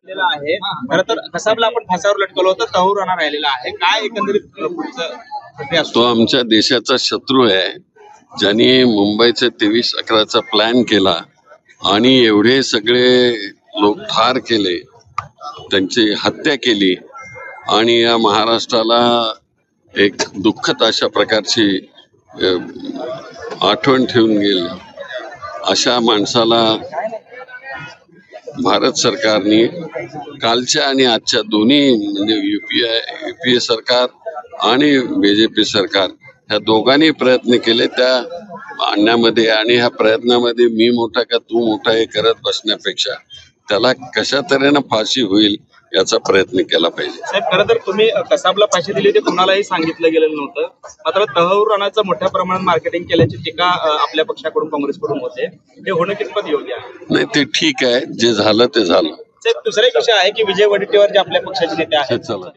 केलेला आहे. खरं तर कसाबला आपण फासावर लटकवलं होतं, तहूर राणा राहिलेला आहे. काय एकंदरीत पुढचं प्रक्रिया असतो? तो आमच्या देशाचा शत्रू आहे, ज्यांनी मुंबईचे 23/11चा प्लॅन केला आणि एवढे सगळे लोक ठार केले, त्यांची हत्या केली आणि या महाराष्ट्राला एक दुःखद अशा प्रकारची आठवण ठेवून गेली. अशा माणसाला भारत सरकारने कालच्या आणि आजच्या दोन्ही म्हणजे युपीए सरकार आणि बीजेपी सरकार ह्या दोघांनी प्रयत्न केले त्या आणण्यामध्ये, आणि ह्या प्रयत्नामध्ये मी मोठा का तू मोठा हे करत बसण्यापेक्षा त्याला कशा तऱ्हेनं फाशी होईल याचा प्रयत्न केला पाहिजे. साहेब, खरं तर तुम्ही कसाबला फाशी दिली ते कोणालाही सांगितलं गेलेलं नव्हतं, मात्र तहूर राणाचं मोठ्या प्रमाणात मार्केटिंग केल्याची टीका आपल्या पक्षाकडून काँग्रेसकडून होते. हे होणं कितपत योग्य आहे? नाही, ते ठीक आहे, जे झालं ते झालं. साहेब, दुसरा एक विषय आहे की विजय वडेट्टीवार जे आपल्या पक्षाचे नेते आहेत, चला